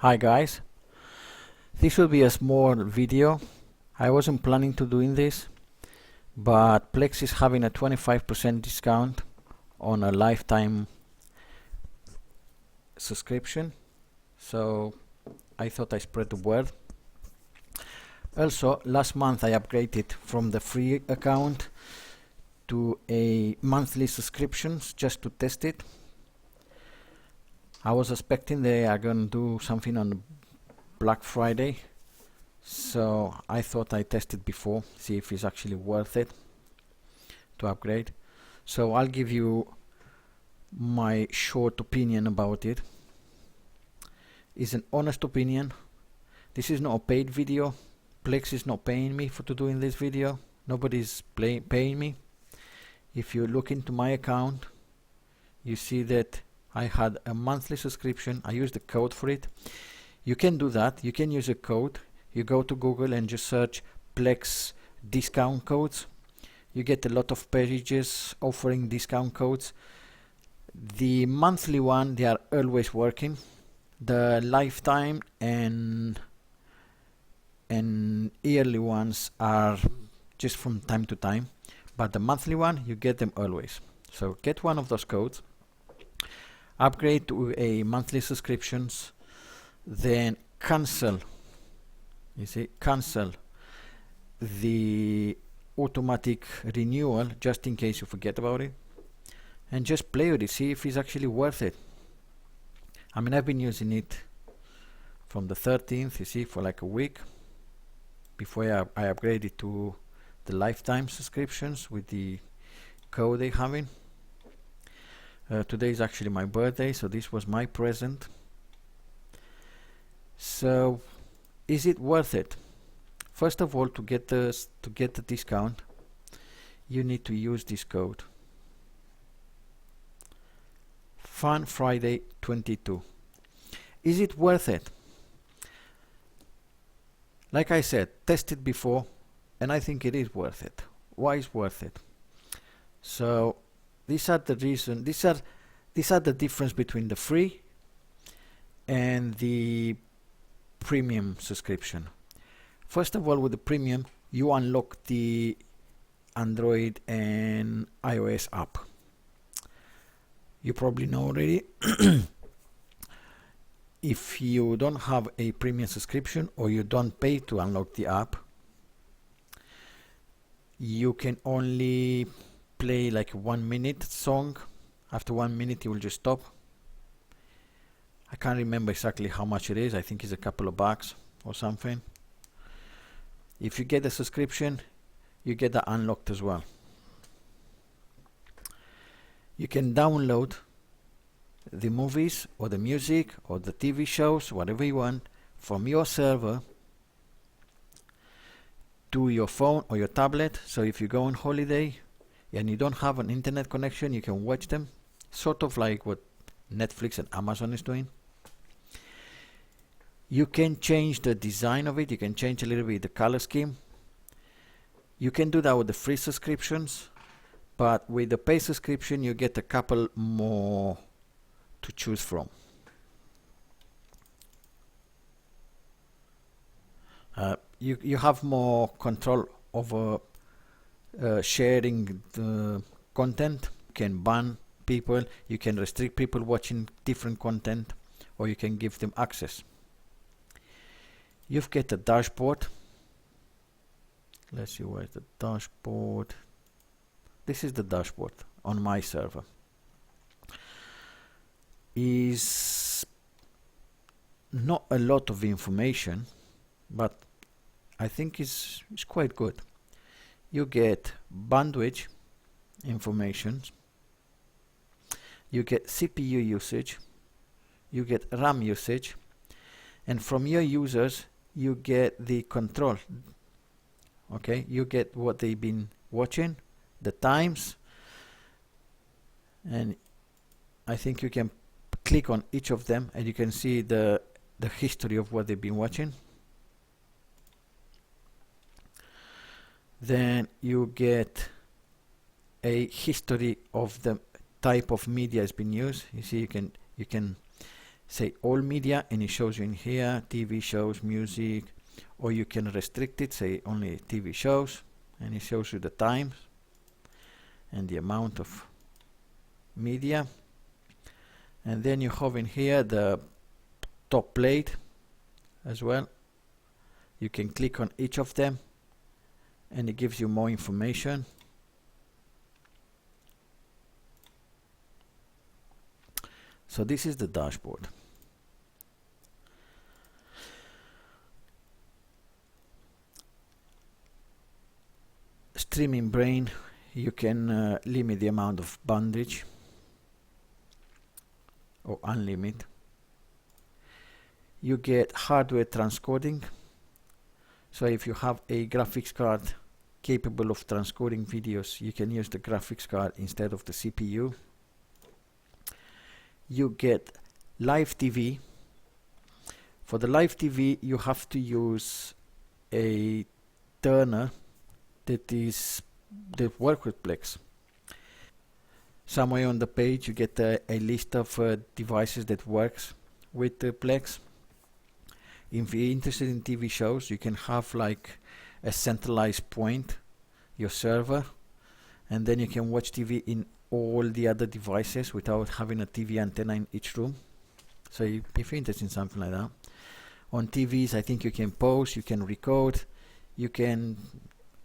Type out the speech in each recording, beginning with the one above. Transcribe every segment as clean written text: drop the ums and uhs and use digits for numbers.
Hi guys, this will be a small video. I wasn't planning to doing this, but Plex is having a 25% discount on a lifetime subscription, so I thought I spread the word. Also, last month I upgraded from the free account to a monthly subscriptions just to test it. I was expecting they are going to do something on Black Friday, so I thought I tested before, see if it's actually worth it to upgrade. So I'll give you my short opinion about it. It's an honest opinion. This is not a paid video. Plex is not paying me for doing this video. Nobody's paying me. If you look into my account, you see that I had a monthly subscription. I used the code for it. You can do that. You can use a code. You go to Google and just search Plex discount codes. You get a lot of pages offering discount codes. The monthly one, they are always working. The lifetime and yearly ones are just from time to time, but the monthly one, you get them always. So get one of those codes, upgrade to a monthly subscriptions, then cancel the automatic renewal just in case you forget about it, and just play with it, see if it's actually worth it. I mean, I've been using it from the 13th, you see, for like a week before I upgraded to the lifetime subscriptions with the code they having. Today is actually my birthday, so this was my present. So is it worth it? First of all, to get the discount, you need to use this code, Fun Friday 22. Is it worth it? Like I said, tested before, and I think it is worth it. Why is worth it? So these are the reason. These are the difference between the free and the premium subscription. First of all, with the premium, you unlock the Android and iOS app. You probably know already. If you don't have a premium subscription or you don't pay to unlock the app, you can only play like a 1 minute song. After 1 minute it will just stop. I can't remember exactly how much it is. I think it's a couple of bucks or something. If you get a subscription, you get that unlocked as well. You can download the movies or the music or the TV shows, whatever you want, from your server to your phone or your tablet. So if you go on holiday and you don't have an internet connection, you can watch them, sort of like what Netflix and Amazon is doing. You can change the design of it. You can change a little bit the color scheme. You can do that with the free subscriptions, but with the paid subscription you get a couple more to choose from. You have more control over sharing the content. You can ban people, you can restrict people watching different content, or you can give them access. You've got a dashboard. Let's see, where's the dashboard? This is the dashboard on my server. Is not a lot of information, but I think it's quite good. You get bandwidth information, you get CPU usage, you get RAM usage, and from your users you get the control. Okay, you get what they've been watching, the times, and I think you can click on each of them and you can see the history of what they've been watching. Then you get a history of the type of media has been used. You see, you can say all media, and it shows you in here TV shows, music, or you can restrict it, say only TV shows, and it shows you the times and the amount of media. And then you have in here the top played as well. You can click on each of them and it gives you more information. So this is the dashboard. Streaming brain, you can limit the amount of bandwidth or unlimited. You get hardware transcoding. So if you have a graphics card capable of transcoding videos, you can use the graphics card instead of the CPU. You get live TV. For the live TV, you have to use a turner that work with Plex. Somewhere on the page you get a list of devices that works with Plex. If you're interested in TV shows, you can have like a centralized point, your server, and then you can watch TV in all the other devices without having a TV antenna in each room. So if you're interested in something like that. On TVs, I think you can pause, you can record, you can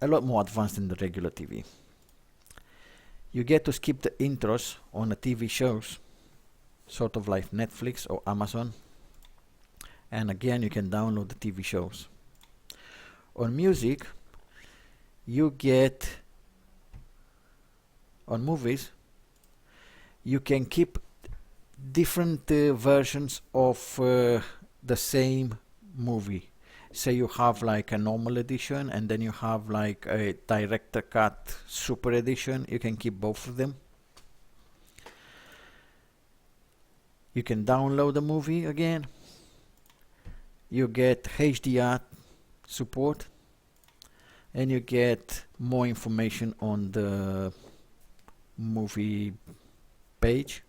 a lot more advanced than the regular TV. You get to skip the intros on the TV shows, sort of like Netflix or Amazon. And again, you can download the TV shows. On music, you get, on movies, you can keep different versions of the same movie. Say you have like a normal edition and then you have like a director cut super edition. You can keep both of them. You can download the movie again. You get HDR support and you get more information on the movie page,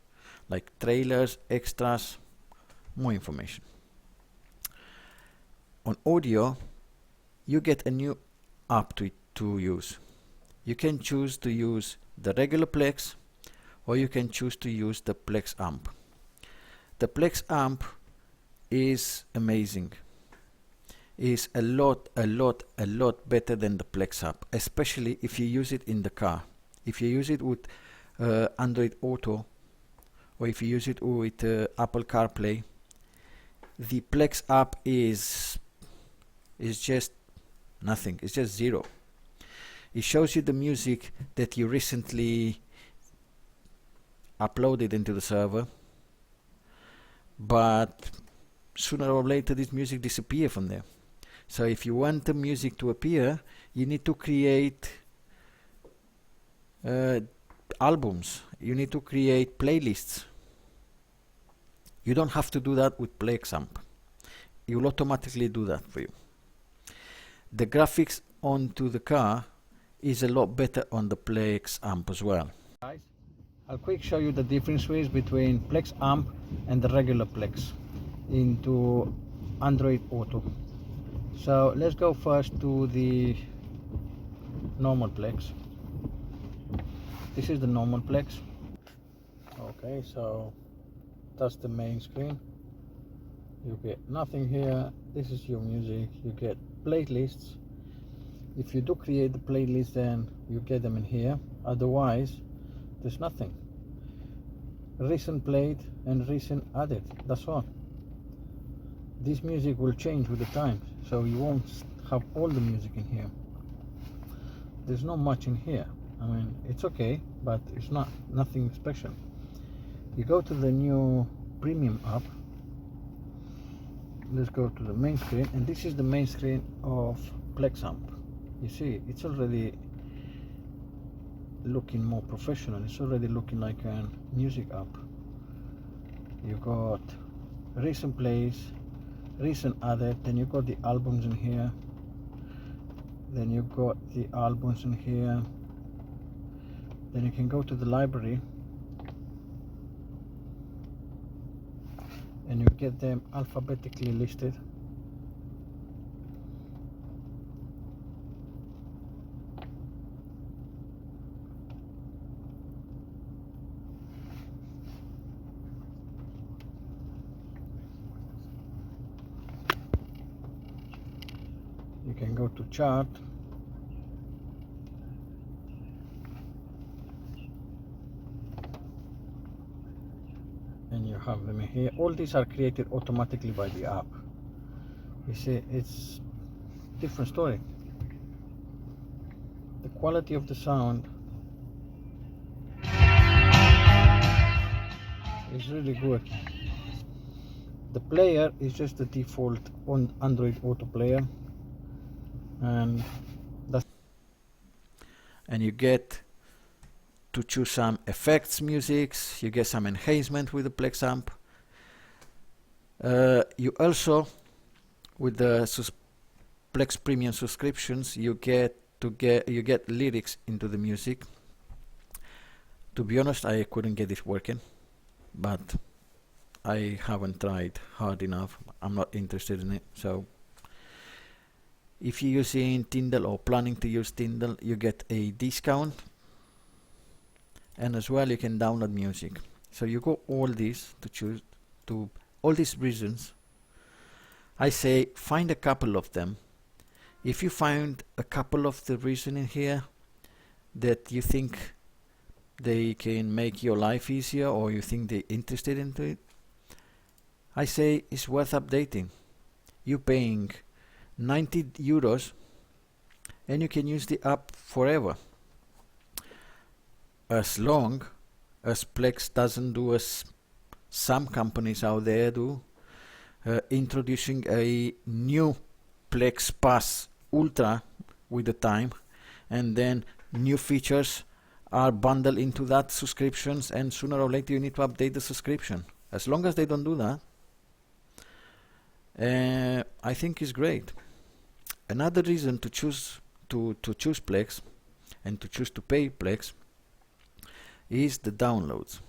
like trailers, extras, more information. On audio, you get a new app to use. You can choose to use the regular Plex or you can choose to use the Plex amp. The Plex amp is amazing. Is a lot better than the Plex app, especially if you use it in the car. If you use it with Android Auto or if you use it with Apple CarPlay, the Plex app is just nothing. It's just zero. It shows you the music that you recently uploaded into the server, but sooner or later this music disappears from there. So if you want the music to appear, you need to create albums. You need to create playlists. You don't have to do that with Plex amp. It will automatically do that for you. The graphics onto the car is a lot better on the Plex amp as well. Guys, I'll quick show you the differences between Plex amp and the regular Plex into Android Auto. So let's go first to the normal Plex. This is the normal Plex. Okay, so that's the main screen. You get nothing here. This is your music. You get playlists. If you do create the playlist, then you get them in here. Otherwise, there's nothing. Recent played and recent added. That's all. This music will change with the time, so you won't have all the music in here. There's not much in here. I mean, it's okay, but it's nothing special. You go to the new premium app. Let's go to the main screen, and this is the main screen of Plex amp. You see, it's already looking more professional. It's already looking like a music app. You got recent plays, recent added, then you got the albums in here, then you got the albums in here, then you can go to the library and you get them alphabetically listed. You can go to chart, and you have them here. All these are created automatically by the app. You see, it's different story. The quality of the sound is really good. The player is just the default on Android Auto player, and you get to choose some effects, musics. You get some enhancement with the Plex amp. You also, with the Plex Premium subscriptions, you get lyrics into the music. To be honest, I couldn't get it working, but I haven't tried hard enough. I'm not interested in it. So if you're using Tyndall or planning to use Tyndall, you get a discount, and as well you can download music. So you go all these to choose to all these reasons. I say find a couple of them. If you find a couple of the reasons in here that you think they can make your life easier, or you think they're interested into it, I say it's worth updating. You're paying 90 euros and you can use the app forever, as long as Plex doesn't do as some companies out there do, introducing a new Plex Pass Ultra with the time, and then new features are bundled into that subscriptions, and sooner or later you need to update the subscription. As long as they don't do that, I think is great. Another reason to choose Plex and to choose to pay Plex is the downloads.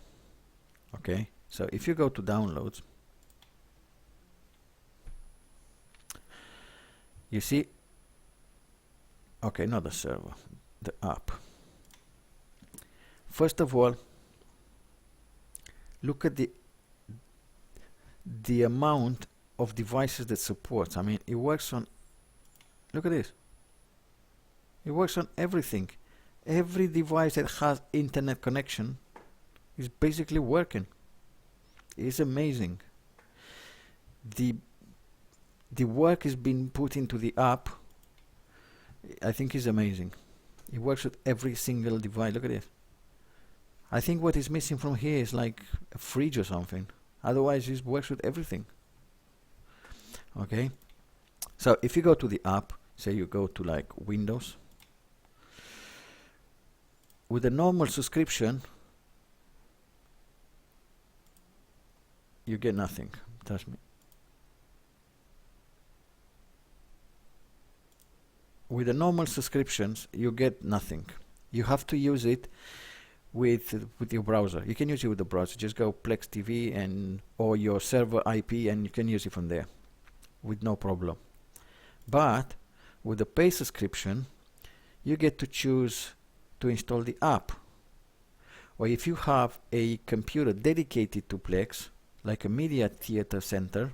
Okay, so if you go to downloads, you see, okay, not the server, the app. First of all, look at the amount of devices that supports. I mean, it works on, look at this, it works on everything. Every device that has internet connection is basically working. It's amazing. The work is being put into the app. I think is amazing. It works with every single device. Look at this. I think what is missing from here is like a fridge or something. Otherwise, it works with everything. Okay. So if you go to the app, say you go to like Windows, with a normal subscription, you get nothing. Trust me. With the normal subscriptions, you get nothing. You have to use it with your browser. You can use it with the browser. Just go Plex TV and or your server IP, and you can use it from there with no problem. But with the pay subscription, you get to choose to install the app. Or if you have a computer dedicated to Plex, like a media theater center,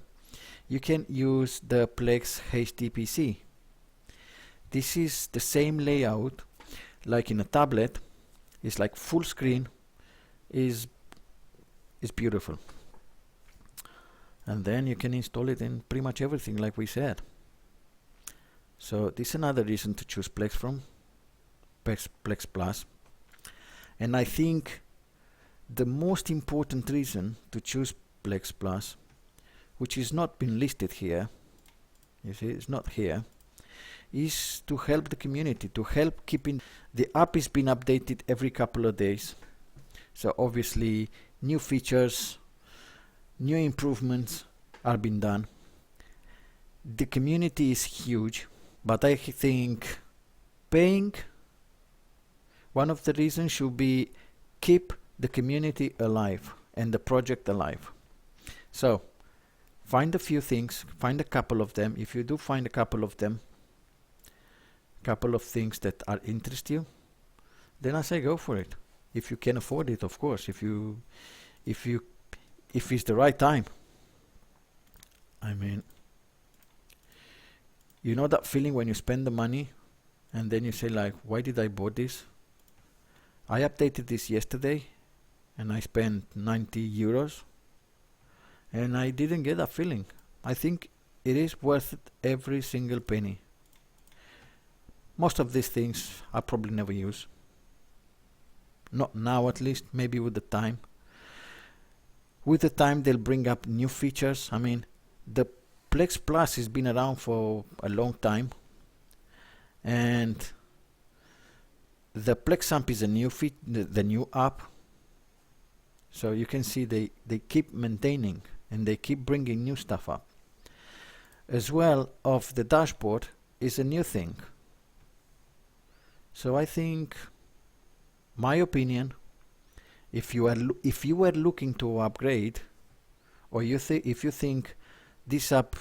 you can use the Plex HDPC. This is the same layout like in a tablet. It's like full screen, is beautiful. And then you can install it in pretty much everything like we said. So this is another reason to choose Plex from Plex Plus. And I think the most important reason to choose Plex Plus, which is not been listed here, you see, it's not here, is to help the community, to help keeping the app is being updated every couple of days. So obviously new features, new improvements are being done. The community is huge, but I think paying, one of the reasons should be keep the community alive and the project alive. So find a few things, find a couple of them. If you do find a couple of them, couple of things that are interest you, then I say go for it. If you can afford it, of course. If it's the right time. I mean, you know that feeling when you spend the money and then you say like, why did I bought this? I updated this yesterday and I spent 90 euros and I didn't get that feeling. I think it is worth it, every single penny. Most of these things I probably never use. Not now at least, maybe with the time. With the time they'll bring up new features. I mean, the Plex Plus has been around for a long time, and the Plex Amp is a new the new app. So you can see they keep maintaining and they keep bringing new stuff up. As well, of the dashboard is a new thing. So I think, my opinion, if you were looking to upgrade, or if you think this app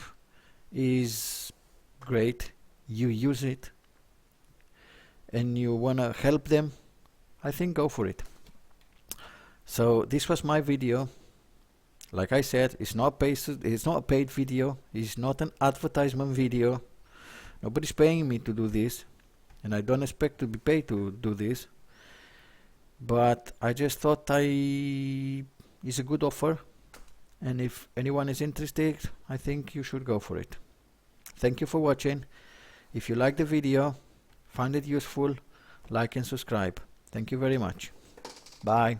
is great, you use it, and you wanna help them, I think go for it. So this was my video. Like I said, it's not a paid video. It's not an advertisement video. Nobody's paying me to do this, and I don't expect to be paid to do this. But I just thought it's a good offer, and if anyone is interested, I think you should go for it. Thank you for watching. If you like the video, find it useful, like and subscribe. Thank you very much. Bye.